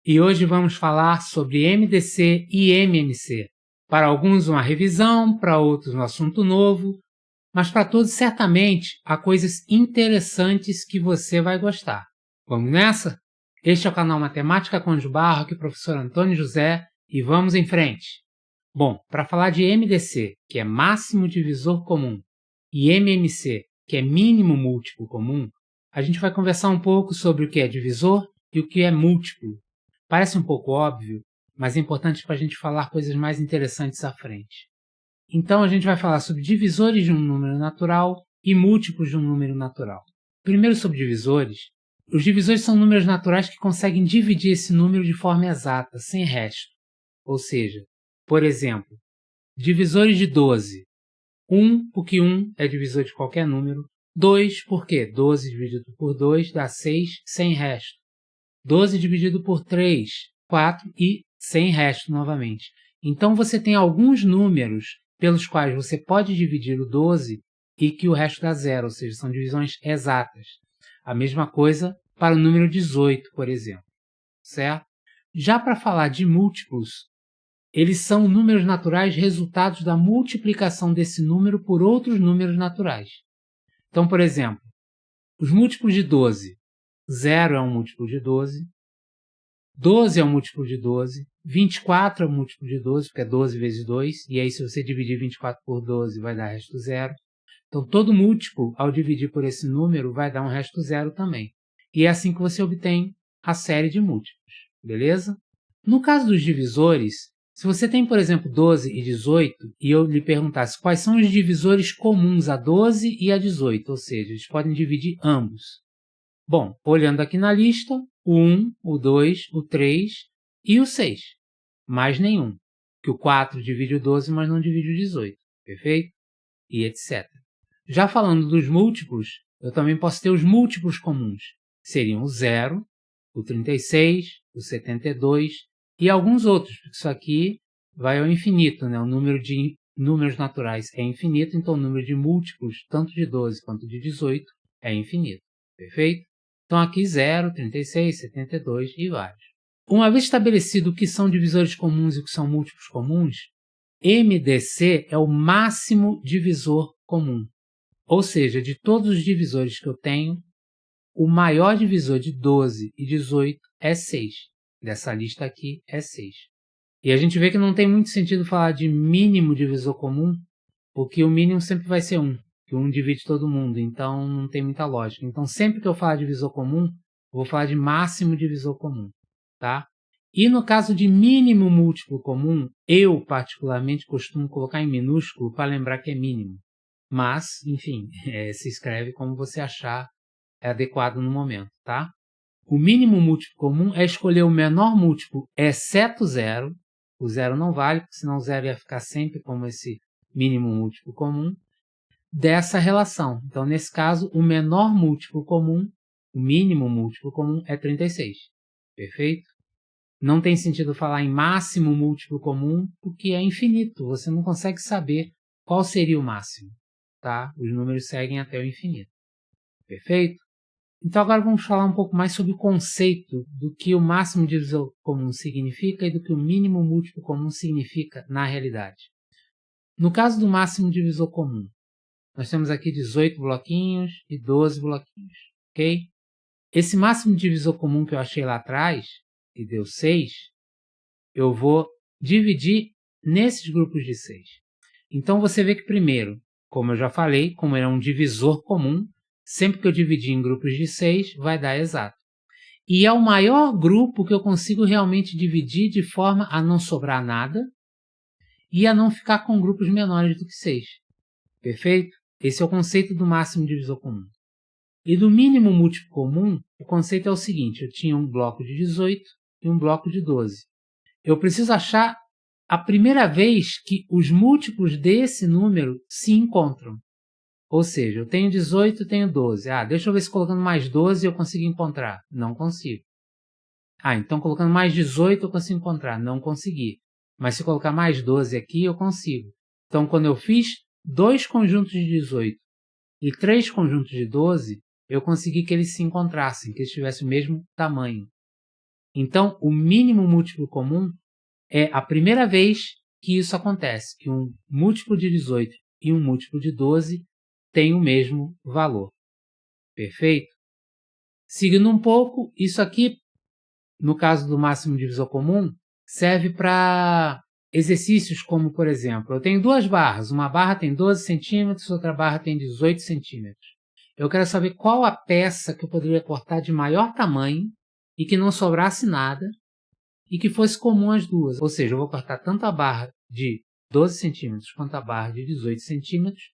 E hoje vamos falar sobre MDC e MMC. Para alguns uma revisão, para outros um assunto novo, mas para todos certamente há coisas interessantes que você vai gostar. Vamos nessa? Este é o canal Matemática com Anjo Barro, aqui é o professor Antônio José, e vamos em frente. Bom, para falar de MDC, que é máximo divisor comum, e MMC, que é mínimo múltiplo comum, a gente vai conversar um pouco sobre o que é divisor e o que é múltiplo. Parece um pouco óbvio, mas é importante para a gente falar coisas mais interessantes à frente. Então a gente vai falar sobre divisores de um número natural e múltiplos de um número natural. Primeiro sobre divisores. Os divisores são números naturais que conseguem dividir esse número de forma exata, sem resto. Ou seja, por exemplo, divisores de 12. 1, porque 1 é divisor de qualquer número. 2, porque 12 dividido por 2 dá 6 sem resto. 12 dividido por 3, 4 e sem resto novamente. Então você tem alguns números pelos quais você pode dividir o 12 e que o resto dá zero, ou seja, são divisões exatas. A mesma coisa para o número 18, por exemplo. Certo? Já para falar de múltiplos, eles são números naturais resultados da multiplicação desse número por outros números naturais. Então, por exemplo, os múltiplos de 12. 0 é um múltiplo de 12, 12 é um múltiplo de 12, 24 é um múltiplo de 12, porque é 12 vezes 2, e aí se você dividir 24 por 12 vai dar resto zero. Então todo múltiplo, ao dividir por esse número, vai dar um resto zero também. E é assim que você obtém a série de múltiplos, beleza? No caso dos divisores, se você tem, por exemplo, 12 e 18, e eu lhe perguntasse quais são os divisores comuns a 12 e a 18, ou seja, eles podem dividir ambos. Bom, olhando aqui na lista, o 1, o 2, o 3 e o 6. Mais nenhum, que o 4 divide o 12, mas não divide o 18, perfeito? E etc. Já falando dos múltiplos, eu também posso ter os múltiplos comuns. Seriam o 0, o 36, o 72 e alguns outros, porque isso aqui vai ao infinito, né? O número de números naturais é infinito, então o número de múltiplos, tanto de 12 quanto de 18, é infinito, perfeito? Então aqui 0, 36, 72 e vários. Uma vez estabelecido o que são divisores comuns e o que são múltiplos comuns, MDC é o máximo divisor comum. Ou seja, de todos os divisores que eu tenho, o maior divisor de 12 e 18 é 6. Dessa lista aqui é 6. E a gente vê que não tem muito sentido falar de mínimo divisor comum, porque o mínimo sempre vai ser 1. Que 1 divide todo mundo, então não tem muita lógica. Então, sempre que eu falar de divisor comum, eu vou falar de máximo divisor comum, tá? E no caso de mínimo múltiplo comum, eu particularmente costumo colocar em minúsculo para lembrar que é mínimo. Mas, enfim, se escreve como você achar adequado no momento, tá? O mínimo múltiplo comum é escolher o menor múltiplo exceto zero. O zero não vale, porque senão o zero ia ficar sempre como esse mínimo múltiplo comum dessa relação. Então, nesse caso, o menor múltiplo comum, o mínimo múltiplo comum é 36. Perfeito? Não tem sentido falar em máximo múltiplo comum, porque é infinito. Você não consegue saber qual seria o máximo. Tá? Os números seguem até o infinito. Perfeito? Então, agora vamos falar um pouco mais sobre o conceito do que o máximo divisor comum significa e do que o mínimo múltiplo comum significa na realidade. No caso do máximo divisor comum, nós temos aqui 18 bloquinhos e 12 bloquinhos, ok? Esse máximo divisor comum que eu achei lá atrás, que deu 6, eu vou dividir nesses grupos de 6. Então, você vê que primeiro, como eu já falei, como ele é um divisor comum, sempre que eu dividir em grupos de 6, vai dar exato. E é o maior grupo que eu consigo realmente dividir de forma a não sobrar nada e a não ficar com grupos menores do que 6. Perfeito? Esse é o conceito do máximo divisor comum. E do mínimo múltiplo comum, o conceito é o seguinte: eu tinha um bloco de 18 e um bloco de 12. Eu preciso achar a primeira vez que os múltiplos desse número se encontram. Ou seja, eu tenho 18 e tenho 12. Deixa eu ver se colocando mais 12 eu consigo encontrar. Não consigo. Então colocando mais 18 eu consigo encontrar. Não consegui. Mas se colocar mais 12 aqui, eu consigo. Então, quando eu fiz 2 conjuntos de 18 e 3 conjuntos de 12, eu consegui que eles se encontrassem, que eles tivessem o mesmo tamanho. Então, o mínimo múltiplo comum é a primeira vez que isso acontece, que um múltiplo de 18 e um múltiplo de 12 têm o mesmo valor. Perfeito? Seguindo um pouco, isso aqui, no caso do máximo divisor comum, serve para exercícios como, por exemplo, eu tenho duas barras, uma barra tem 12 centímetros, outra barra tem 18 centímetros. Eu quero saber qual a peça que eu poderia cortar de maior tamanho e que não sobrasse nada e que fosse comum às duas. Ou seja, eu vou cortar tanto a barra de 12 centímetros quanto a barra de 18 centímetros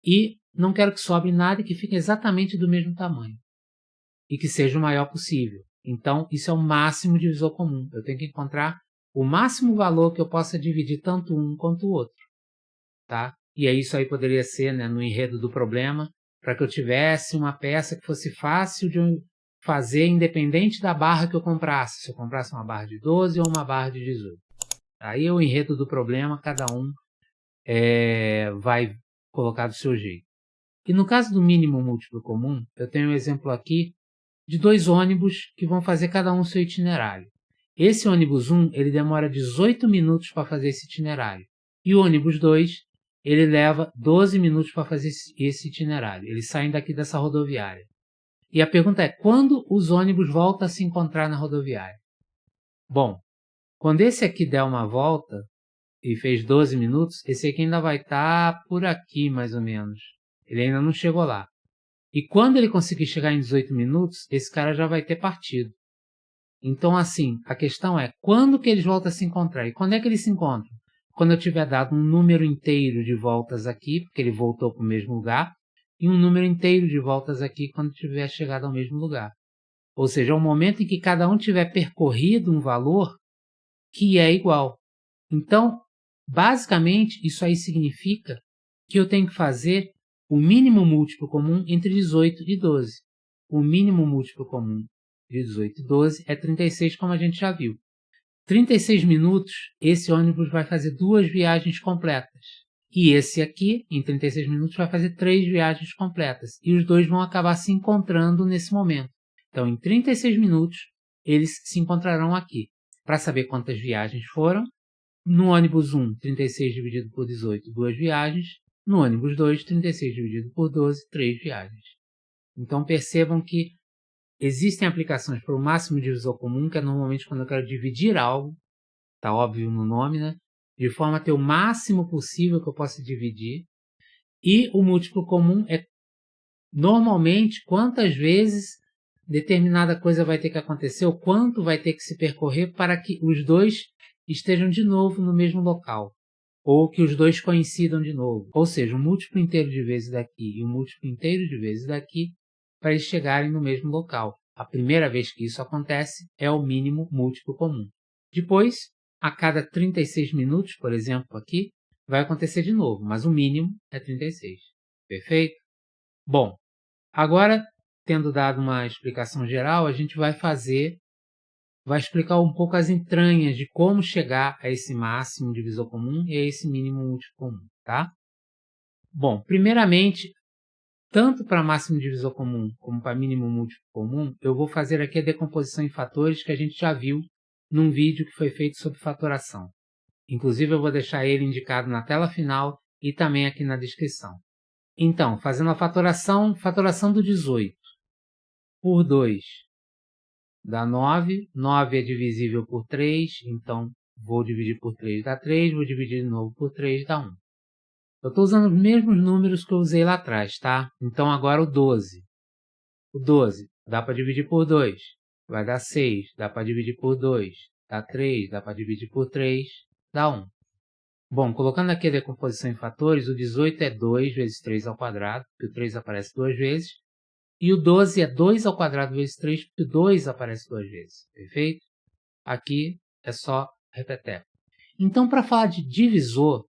e não quero que sobre nada e que fique exatamente do mesmo tamanho e que seja o maior possível. Então, isso é o máximo divisor comum. Eu tenho que encontrar o máximo valor que eu possa dividir tanto um quanto o outro. Tá? E aí isso aí poderia ser, né, no enredo do problema, para que eu tivesse uma peça que fosse fácil de fazer independente da barra que eu comprasse. Se eu comprasse uma barra de 12 ou uma barra de 18. Aí o enredo do problema, cada um vai colocar do seu jeito. E no caso do mínimo múltiplo comum, eu tenho um exemplo aqui de dois ônibus que vão fazer cada um o seu itinerário. Esse ônibus 1, ele demora 18 minutos para fazer esse itinerário. E o ônibus 2, ele leva 12 minutos para fazer esse itinerário. Eles saem daqui dessa rodoviária. E a pergunta é, quando os ônibus voltam a se encontrar na rodoviária? Bom, quando esse aqui der uma volta e fez 12 minutos, esse aqui ainda vai estar por aqui, mais ou menos. Ele ainda não chegou lá. E quando ele conseguir chegar em 18 minutos, esse cara já vai ter partido. Então, assim, a questão é, quando que eles voltam a se encontrar? E quando é que eles se encontram? Quando eu tiver dado um número inteiro de voltas aqui, porque ele voltou para o mesmo lugar, e um número inteiro de voltas aqui quando tiver chegado ao mesmo lugar. Ou seja, é o momento em que cada um tiver percorrido um valor que é igual. Então, basicamente, isso aí significa que eu tenho que fazer o mínimo múltiplo comum entre 18 e 12. O mínimo múltiplo comum de 18 e 12 é 36, como a gente já viu. 36 minutos, esse ônibus vai fazer 2 viagens completas. E esse aqui, em 36 minutos, vai fazer 3 viagens completas. E os dois vão acabar se encontrando nesse momento. Então, em 36 minutos, eles se encontrarão aqui. Para saber quantas viagens foram, no ônibus 1, 36 dividido por 18, 2 viagens. No ônibus 2, 36 dividido por 12, 3 viagens. Então, percebam que existem aplicações para o máximo divisor comum, que é normalmente quando eu quero dividir algo, está óbvio no nome, né? De forma a ter o máximo possível que eu possa dividir. E o múltiplo comum é normalmente quantas vezes determinada coisa vai ter que acontecer, ou quanto vai ter que se percorrer para que os dois estejam de novo no mesmo local. Ou que os dois coincidam de novo. Ou seja, um múltiplo inteiro de vezes daqui e um múltiplo inteiro de vezes daqui para eles chegarem no mesmo local. A primeira vez que isso acontece é o mínimo múltiplo comum. Depois, a cada 36 minutos, por exemplo, aqui, vai acontecer de novo, mas o mínimo é 36. Perfeito? Bom, agora, tendo dado uma explicação geral, a gente vai explicar um pouco as entranhas de como chegar a esse máximo divisor comum e a esse mínimo múltiplo comum, tá? Bom, primeiramente, tanto para máximo divisor comum como para mínimo múltiplo comum, eu vou fazer aqui a decomposição em fatores que a gente já viu num vídeo que foi feito sobre fatoração. Inclusive, eu vou deixar ele indicado na tela final e também aqui na descrição. Então, fazendo a fatoração do 18 por 2 dá 9. 9 é divisível por 3, então vou dividir por 3 dá 3, vou dividir de novo por 3 dá 1. Eu estou usando os mesmos números que eu usei lá atrás, tá? Então agora o 12. O 12 dá para dividir por 2, vai dar 6, dá para dividir por 2, dá 3, dá para dividir por 3, dá 1. Bom, colocando aqui a decomposição em fatores, o 18 é 2 vezes 3 ao quadrado, porque o 3 aparece 2 vezes, e o 12 é 2 ao quadrado vezes 3, porque o 2 aparece 2 vezes, perfeito? Aqui é só repeteco. Então, para falar de divisor,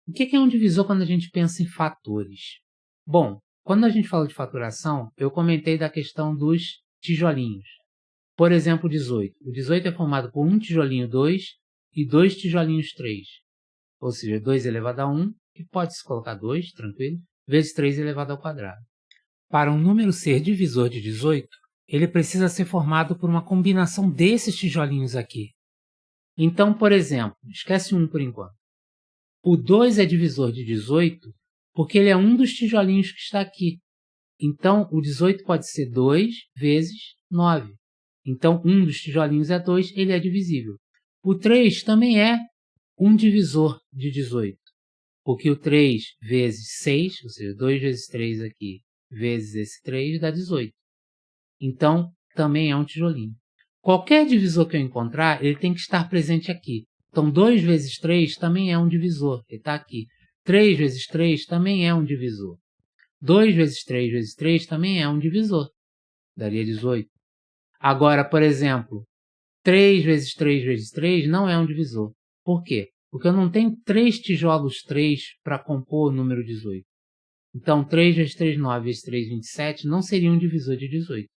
o que é um divisor quando a gente pensa em fatores? Bom, quando a gente fala de fatoração, eu comentei da questão dos tijolinhos. Por exemplo, o 18. O 18 é formado por um tijolinho 2 e 2 tijolinhos 3. Ou seja, 2 elevado a 1, que pode-se colocar 2, tranquilo, vezes 3 elevado ao quadrado. Para um número ser divisor de 18, ele precisa ser formado por uma combinação desses tijolinhos aqui. Então, por exemplo, esquece um por enquanto. O 2 é divisor de 18 porque ele é um dos tijolinhos que está aqui. Então, o 18 pode ser 2 vezes 9. Então, um dos tijolinhos é 2, ele é divisível. O 3 também é um divisor de 18, porque o 3 vezes 6, ou seja, 2 vezes 3 aqui, vezes esse 3, dá 18. Então, também é um tijolinho. Qualquer divisor que eu encontrar, ele tem que estar presente aqui. Então, 2 vezes 3 também é um divisor, ele está aqui. 3 vezes 3 também é um divisor. 2 vezes 3 vezes 3 também é um divisor, daria 18. Agora, por exemplo, 3 vezes 3 vezes 3 não é um divisor. Por quê? Porque eu não tenho 3 tijolos 3 para compor o número 18. Então, 3 vezes 3, 9 vezes 3, 27 não seria um divisor de 18.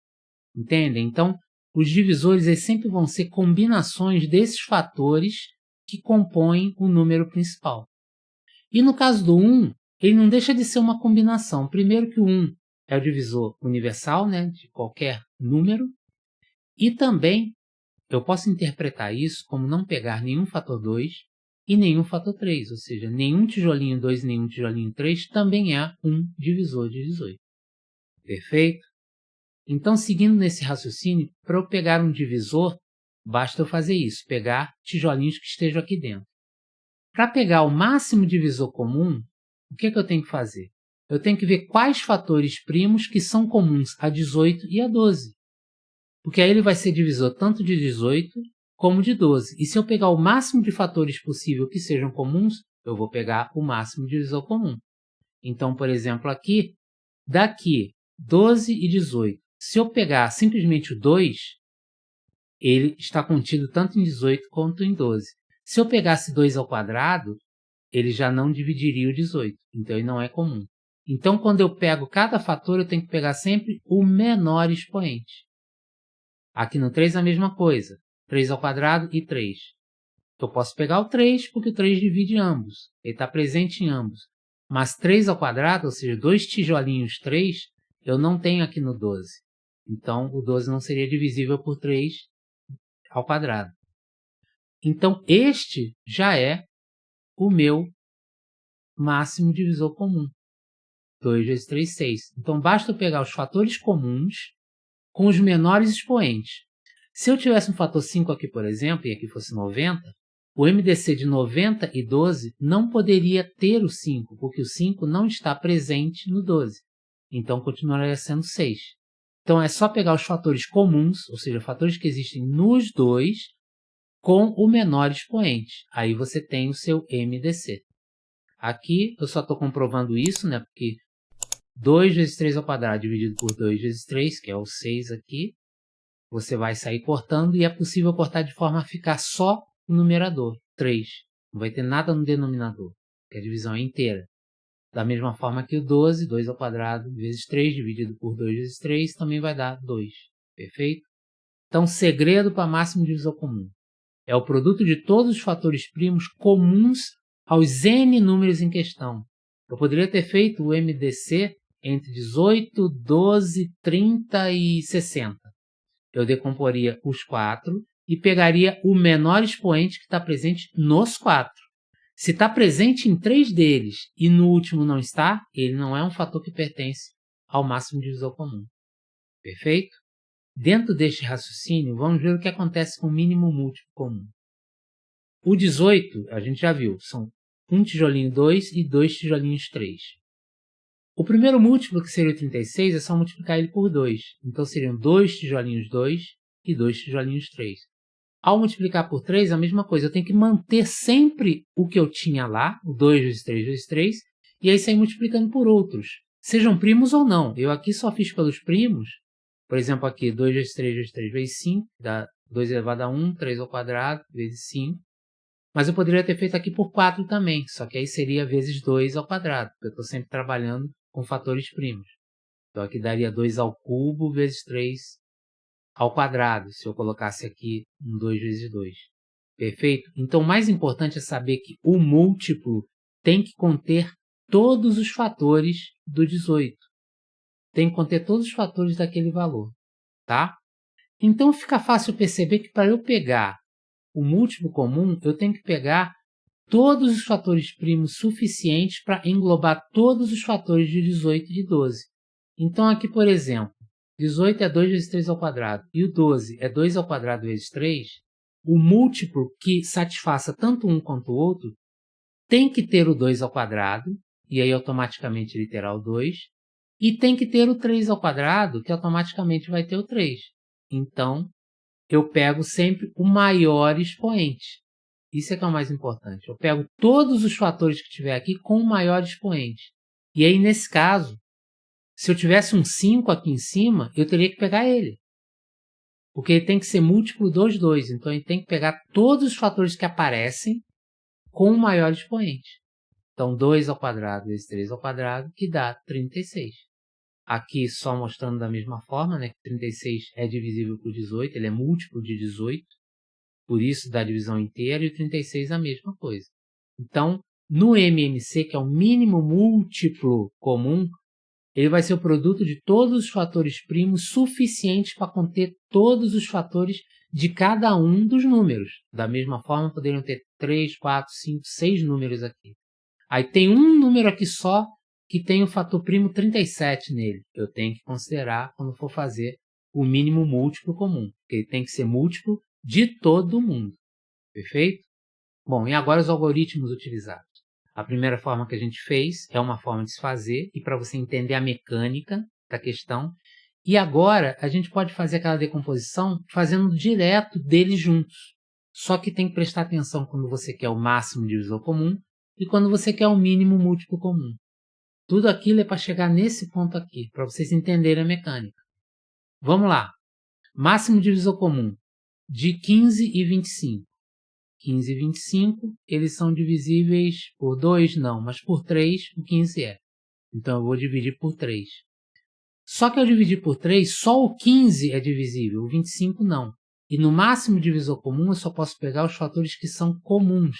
Entendem? Então, os divisores eles sempre vão ser combinações desses fatores que compõem o número principal. E no caso do 1, ele não deixa de ser uma combinação. Primeiro que o 1 é o divisor universal, né, de qualquer número. E também eu posso interpretar isso como não pegar nenhum fator 2 e nenhum fator 3, ou seja, nenhum tijolinho 2 e nenhum tijolinho 3 também é um divisor de 18. Perfeito? Então, seguindo nesse raciocínio, para eu pegar um divisor, basta eu fazer isso, pegar tijolinhos que estejam aqui dentro. Para pegar o máximo divisor comum, o que eu tenho que fazer? Eu tenho que ver quais fatores primos que são comuns a 18 e a 12. Porque aí ele vai ser divisor tanto de 18 como de 12. E se eu pegar o máximo de fatores possível que sejam comuns, eu vou pegar o máximo divisor comum. Então, por exemplo, aqui, daqui 12 e 18. Se eu pegar simplesmente o 2, ele está contido tanto em 18 quanto em 12. Se eu pegasse 2 ao quadrado, ele já não dividiria o 18, então ele não é comum. Então, quando eu pego cada fator, eu tenho que pegar sempre o menor expoente. Aqui no 3 é a mesma coisa, 3 ao quadrado e 3. Eu posso pegar o 3 porque o 3 divide ambos, ele está presente em ambos. Mas 3 ao quadrado, ou seja, 2 tijolinhos 3, eu não tenho aqui no 12. Então, o 12 não seria divisível por 3 ao quadrado. Então, este já é o meu máximo divisor comum. 2 vezes 3, 6. Então, basta eu pegar os fatores comuns com os menores expoentes. Se eu tivesse um fator 5 aqui, por exemplo, e aqui fosse 90, o MDC de 90 e 12 não poderia ter o 5, porque o 5 não está presente no 12. Então, continuaria sendo 6. Então, é só pegar os fatores comuns, ou seja, fatores que existem nos dois, com o menor expoente. Aí você tem o seu MDC. Aqui eu só estou comprovando isso, né? Porque 2 vezes 3 ao quadrado dividido por 2 vezes 3, que é o 6 aqui, você vai sair cortando e é possível cortar de forma a ficar só o numerador, 3. Não vai ter nada no denominador, porque a divisão é inteira. Da mesma forma que o 12, 2 ao quadrado vezes 3 dividido por 2 vezes 3 também vai dar 2. Perfeito? Então, segredo para máximo divisor comum. É o produto de todos os fatores primos comuns aos n números em questão. Eu poderia ter feito o MDC entre 18, 12, 30 e 60. Eu decomporia os 4 e pegaria o menor expoente que está presente nos 4. Se está presente em 3 deles e no último não está, ele não é um fator que pertence ao máximo divisor comum. Perfeito? Dentro deste raciocínio, vamos ver o que acontece com o mínimo múltiplo comum. O 18, a gente já viu, são um tijolinho 2 e 2 tijolinhos 3. O primeiro múltiplo, que seria o 36, é só multiplicar ele por 2. Então, seriam 2 tijolinhos 2 e 2 tijolinhos 3. Ao multiplicar por 3, a mesma coisa. Eu tenho que manter sempre o que eu tinha lá, o 2 vezes 3 vezes 3, e aí sair multiplicando por outros, sejam primos ou não. Eu aqui só fiz pelos primos. Por exemplo, aqui 2 vezes 3 vezes 3 vezes 5, dá 2 elevado a 1, 3 ao quadrado, vezes 5. Mas eu poderia ter feito aqui por 4 também, só que aí seria vezes 2 ao quadrado, porque eu estou sempre trabalhando com fatores primos. Então aqui daria 2 ao cubo vezes 3 ao quadrado, se eu colocasse aqui um 2 vezes 2. Perfeito? Então o mais importante é saber que o múltiplo tem que conter todos os fatores do 18. Tem que conter todos os fatores daquele valor. tá? Então fica fácil perceber que para eu pegar o múltiplo comum, eu tenho que pegar todos os fatores primos suficientes para englobar todos os fatores de 18 e de 12. Então aqui, por exemplo, 18 é 2 vezes 3 ao quadrado e o 12 é 2 ao quadrado vezes 3, o múltiplo que satisfaça tanto um quanto o outro tem que ter o 2 ao quadrado, e aí automaticamente ele terá o 2, e tem que ter o 3 ao quadrado, que automaticamente vai ter o 3. Então, eu pego sempre o maior expoente. Isso é que é o mais importante. Eu pego todos os fatores que tiver aqui com o maior expoente. E aí, nesse caso, se eu tivesse um 5 aqui em cima, eu teria que pegar ele. Porque ele tem que ser múltiplo dos 2. Então, ele tem que pegar todos os fatores que aparecem com o maior expoente. Então, 2 ao quadrado vezes 3 ao quadrado, que dá 36. Aqui, só mostrando da mesma forma, né, que 36 é divisível por 18, ele é múltiplo de 18, por isso dá divisão inteira, e o 36 é a mesma coisa. Então, no MMC, que é o mínimo múltiplo comum, ele vai ser o produto de todos os fatores primos suficientes para conter todos os fatores de cada um dos números. Da mesma forma, poderiam ter 3, 4, 5, 6 números aqui. Aí tem um número aqui só que tem o fator primo 37 nele. Eu tenho que considerar quando for fazer o mínimo múltiplo comum, porque ele tem que ser múltiplo de todo mundo. Perfeito? Bom, e agora os algoritmos utilizados. A primeira forma que a gente fez é uma forma de se fazer, e para você entender a mecânica da questão. E agora a gente pode fazer aquela decomposição fazendo direto deles juntos. Só que tem que prestar atenção quando você quer o máximo divisor comum e quando você quer o mínimo múltiplo comum. Tudo aquilo é para chegar nesse ponto aqui, para vocês entenderem a mecânica. Vamos lá. Máximo divisor comum de 15 e 25. 15 e 25, eles são divisíveis por 2? Não, mas por 3 o 15 é. Então eu vou dividir por 3. Só que ao dividir por 3, só o 15 é divisível, o 25 não. E no máximo divisor comum eu só posso pegar os fatores que são comuns,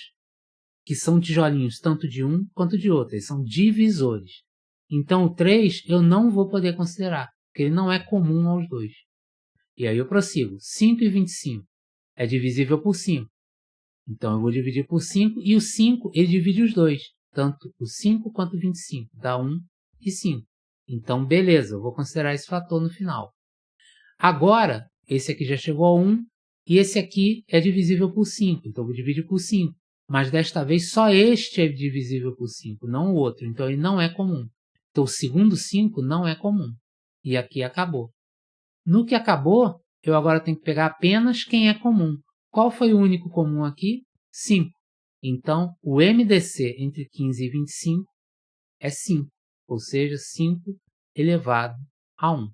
que são tijolinhos tanto de um quanto de outro, eles são divisores. Então o 3 eu não vou poder considerar, porque ele não é comum aos dois. E aí eu prossigo. 5 e 25 é divisível por 5. Então eu vou dividir por 5 e o 5 ele divide os dois, tanto o 5 quanto o 25, dá 1 e 5. Então beleza, eu vou considerar esse fator no final. Agora, esse aqui já chegou a 1 e esse aqui é divisível por 5, então eu vou dividir por 5. Mas desta vez só este é divisível por 5, não o outro, então ele não é comum. Então o segundo 5 não é comum. E aqui acabou. No que acabou, eu agora tenho que pegar apenas quem é comum. Qual foi o único comum aqui? 5. Então, o MDC entre 15 e 25 é 5, ou seja, 5 elevado a 1.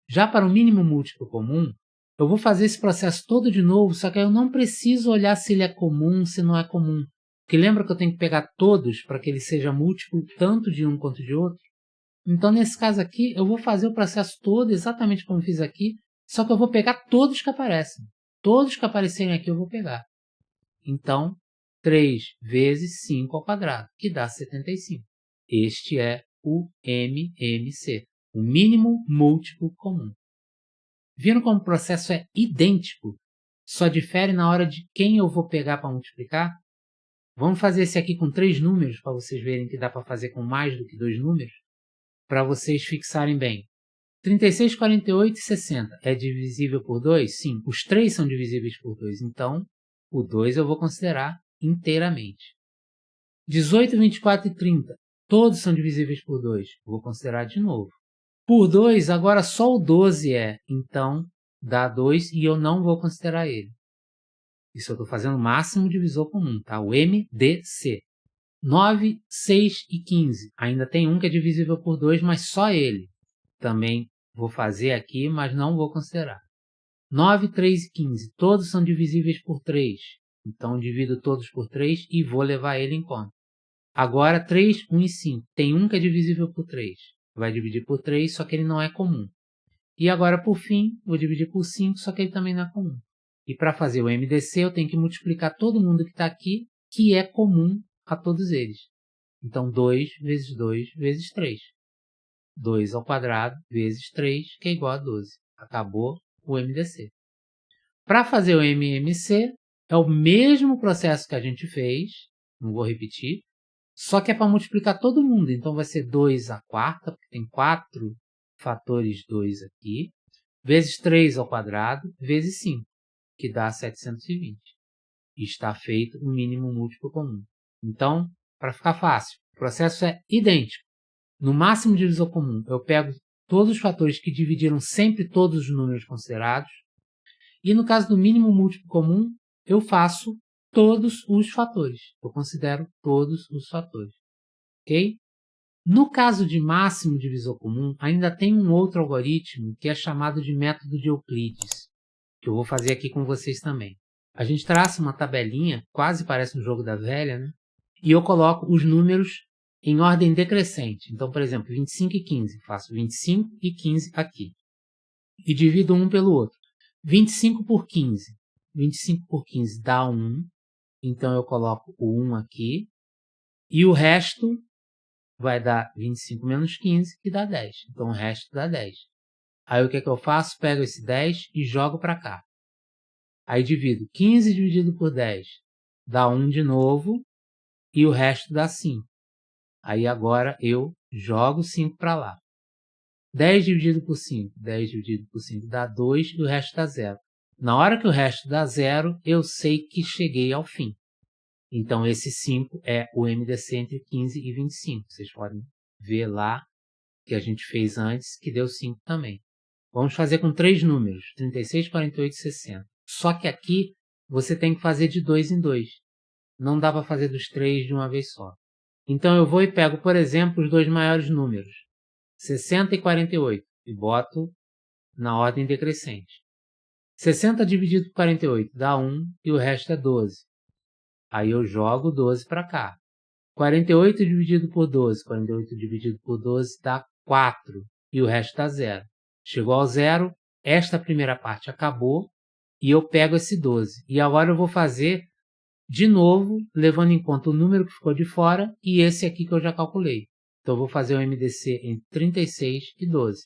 Já para o mínimo múltiplo comum, eu vou fazer esse processo todo de novo, só que eu não preciso olhar se ele é comum, se não é comum. Porque lembra que eu tenho que pegar todos para que ele seja múltiplo tanto de um quanto de outro? Então, nesse caso aqui, eu vou fazer o processo todo exatamente como fiz aqui, só que eu vou pegar todos que aparecem. Todos que aparecerem aqui eu vou pegar. Então, 3 vezes 5 ao quadrado, que dá 75. Este é o MMC, o mínimo múltiplo comum. Viram como o processo é idêntico? Só difere na hora de quem eu vou pegar para multiplicar? Vamos fazer esse aqui com 3 números, para vocês verem que dá para fazer com mais do que 2 números? Para vocês fixarem bem. 36, 48 e 60 é divisível por 2? Sim, os 3 são divisíveis por 2, então o 2 eu vou considerar inteiramente. 18, 24 e 30, todos são divisíveis por 2, vou considerar de novo. Por 2, agora só o 12 é, então dá 2 e eu não vou considerar ele. Isso eu estou fazendo o máximo divisor comum, tá? O MDC. 9, 6 e 15. Ainda tem um que é divisível por 2, mas só ele. Também vou fazer aqui, mas não vou considerar. 9, 3 e 15. Todos são divisíveis por 3. Então, divido todos por 3 e vou levar ele em conta. Agora, 3, 1 e 5. Tem um que é divisível por 3. Vai dividir por 3, só que ele não é comum. E agora, por fim, vou dividir por 5, só que ele também não é comum. E para fazer o MDC, eu tenho que multiplicar todo mundo que está aqui, que é comum a todos eles. Então, 2 vezes 2 vezes 3. 2 ao quadrado vezes 3, que é igual a 12. Acabou, o MDC. Para fazer o MMC, é o mesmo processo que a gente fez, não vou repetir, só que é para multiplicar todo mundo. Então vai ser 2 à quarta, porque tem 4 fatores 2 aqui, vezes 3 ao quadrado, vezes 5, que dá 720. E está feito o mínimo múltiplo comum. Então, para ficar fácil, o processo é idêntico. No máximo divisor comum, eu pego todos os fatores que dividiram sempre todos os números considerados. E no caso do mínimo múltiplo comum, eu faço todos os fatores. Eu considero todos os fatores. Ok? No caso de máximo divisor comum, ainda tem um outro algoritmo que é chamado de método de Euclides, que eu vou fazer aqui com vocês também. A gente traça uma tabelinha, quase parece um jogo da velha, né? E eu coloco os números em ordem decrescente. Então, por exemplo, 25 e 15. Faço 25 e 15 aqui. E divido um pelo outro. 25 por 15. 25 por 15 dá 1. Então, eu coloco o 1 aqui. E o resto vai dar 25 menos 15, que dá 10. Então, o resto dá 10. Aí, o que é que eu faço? Pego esse 10 e jogo para cá. Aí, divido 15 dividido por 10. Dá 1 de novo. E o resto dá 5. Aí, agora, eu jogo 5 para lá. 10 dividido por 5. 10 dividido por 5 dá 2 e o resto dá 0. Na hora que o resto dá 0, eu sei que cheguei ao fim. Então, esse 5 é o MDC entre 15 e 25. Vocês podem ver lá que a gente fez antes, que deu 5 também. Vamos fazer com 3 números, 36, 48 e 60. Só que aqui você tem que fazer de 2 em 2. Não dá para fazer dos 3 de uma vez só. Então, eu vou e pego, por exemplo, os dois maiores números, 60 e 48, e boto na ordem decrescente. 60 dividido por 48 dá 1 e o resto é 12. Aí eu jogo 12 para cá. 48 dividido por 12, 48 dividido por 12 dá 4 e o resto dá 0. Chegou ao 0, esta primeira parte acabou e eu pego esse 12. E agora eu vou fazer de novo, levando em conta o número que ficou de fora e esse aqui que eu já calculei. Então eu vou fazer o MDC entre 36 e 12.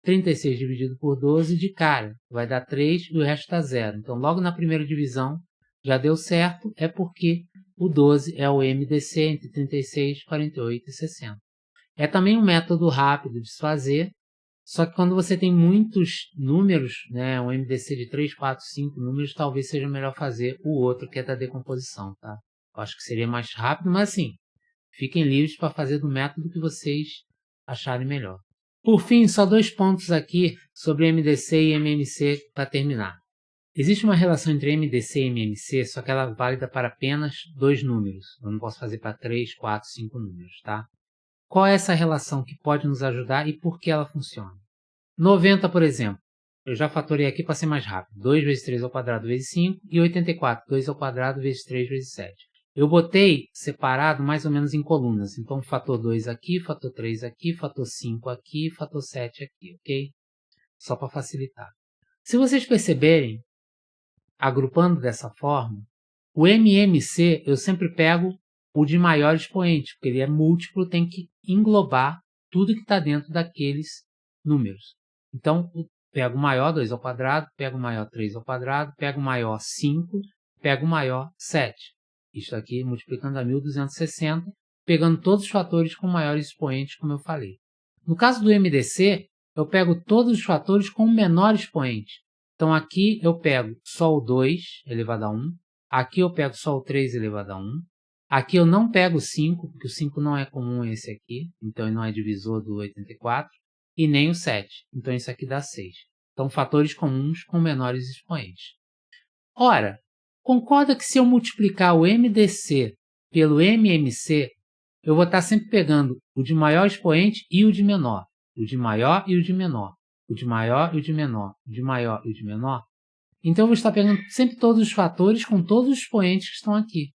36 dividido por 12 de cara vai dar 3 e o resto dá 0. Então logo na primeira divisão já deu certo, é porque o 12 é o MDC entre 36, 48 e 60. É também um método rápido de se fazer, só que quando você tem muitos números, né, um MDC de 3, 4, 5 números, talvez seja melhor fazer o outro, que é da decomposição. Tá? Eu acho que seria mais rápido, mas assim, fiquem livres para fazer do método que vocês acharem melhor. Por fim, só 2 pontos aqui sobre MDC e MMC para terminar. Existe uma relação entre MDC e MMC, só que ela é válida para apenas 2 números. Eu não posso fazer para 3, 4, 5 números, tá? Qual é essa relação que pode nos ajudar e por que ela funciona? 90, por exemplo. Eu já fatorei aqui para ser mais rápido. 2 vezes 3 ao quadrado vezes 5 e 84. 2 ao quadrado vezes 3 vezes 7. Eu botei separado mais ou menos em colunas. Então, fator 2 aqui, fator 3 aqui, fator 5 aqui, fator 7 aqui, ok? Só para facilitar. Se vocês perceberem, agrupando dessa forma, o MMC eu sempre pego o de maior expoente, porque ele é múltiplo, tem que englobar tudo que está dentro daqueles números. Então, pego o maior 2 ao quadrado, pego o maior 3 ao quadrado, pego o maior 5, pego o maior 7. Isso aqui multiplicando a 1260, pegando todos os fatores com maiores expoentes, como eu falei. No caso do MDC, eu pego todos os fatores com o menor expoente. Então, aqui eu pego só o 2 elevado a 1, aqui eu pego só o 3 elevado a 1, aqui eu não pego o 5, porque o 5 não é comum esse aqui, então ele não é divisor do 84, e nem o 7, então isso aqui dá 6. Então, fatores comuns com menores expoentes. Ora, concorda que se eu multiplicar o MDC pelo MMC, eu vou estar sempre pegando o de maior expoente e o de menor, o de maior e o de menor, o de maior e o de menor, o de maior e o de menor? Então, eu vou estar pegando sempre todos os fatores com todos os expoentes que estão aqui.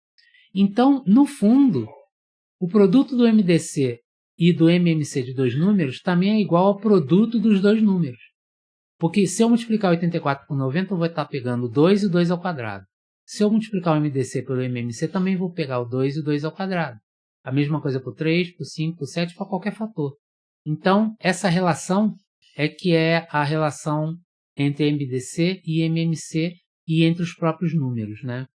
Então, no fundo, o produto do MDC e do MMC de 2 números também é igual ao produto dos 2 números. Porque se eu multiplicar 84 por 90, eu vou estar pegando 2 e 2 ao quadrado. Se eu multiplicar o MDC pelo MMC, também vou pegar o 2 e o 2 ao quadrado. A mesma coisa para o 3, para o 5, para o 7, para qualquer fator. Então, essa relação é que é a relação entre MDC e MMC e entre os próprios números, né?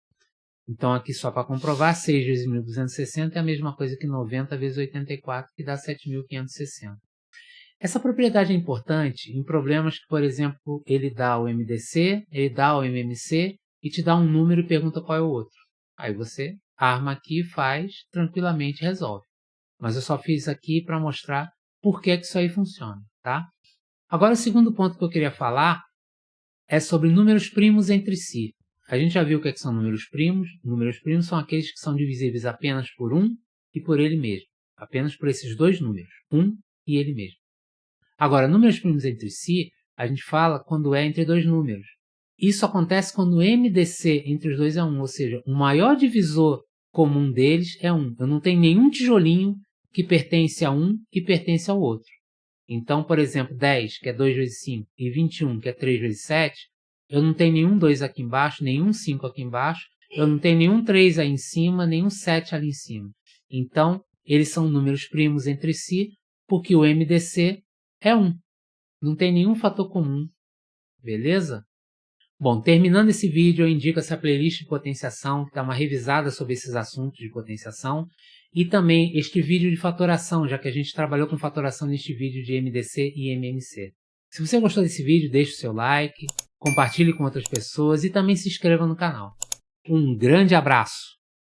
Então aqui só para comprovar, 6 vezes 1260 é a mesma coisa que 90 vezes 84, que dá 7560. Essa propriedade é importante em problemas que, por exemplo, ele dá o MDC, ele dá o MMC e te dá um número e pergunta qual é o outro. Aí você arma aqui, faz, tranquilamente resolve. Mas eu só fiz aqui para mostrar por que isso aí funciona, tá? Agora o segundo ponto que eu queria falar é sobre números primos entre si. A gente já viu o que são números primos. Números primos são aqueles que são divisíveis apenas por 1 e por ele mesmo. Apenas por esses dois números, 1 e ele mesmo. Agora, números primos entre si, a gente fala quando é entre dois números. Isso acontece quando o MDC entre os dois é 1, ou seja, o maior divisor comum deles é 1. Eu não tenho nenhum tijolinho que pertence a um e pertence ao outro. Então, por exemplo, 10, que é 2 vezes 5, e 21, que é 3 vezes 7, eu não tenho nenhum 2 aqui embaixo, nenhum 5 aqui embaixo, eu não tenho nenhum 3 aí em cima, nenhum 7 ali em cima. Então, eles são números primos entre si, porque o MDC é 1. Não tem nenhum fator comum. Beleza? Bom, terminando esse vídeo, eu indico essa playlist de potenciação, que dá uma revisada sobre esses assuntos de potenciação, e também este vídeo de fatoração, já que a gente trabalhou com fatoração neste vídeo de MDC e MMC. Se você gostou desse vídeo, deixe o seu like, compartilhe com outras pessoas e também se inscreva no canal. Um grande abraço!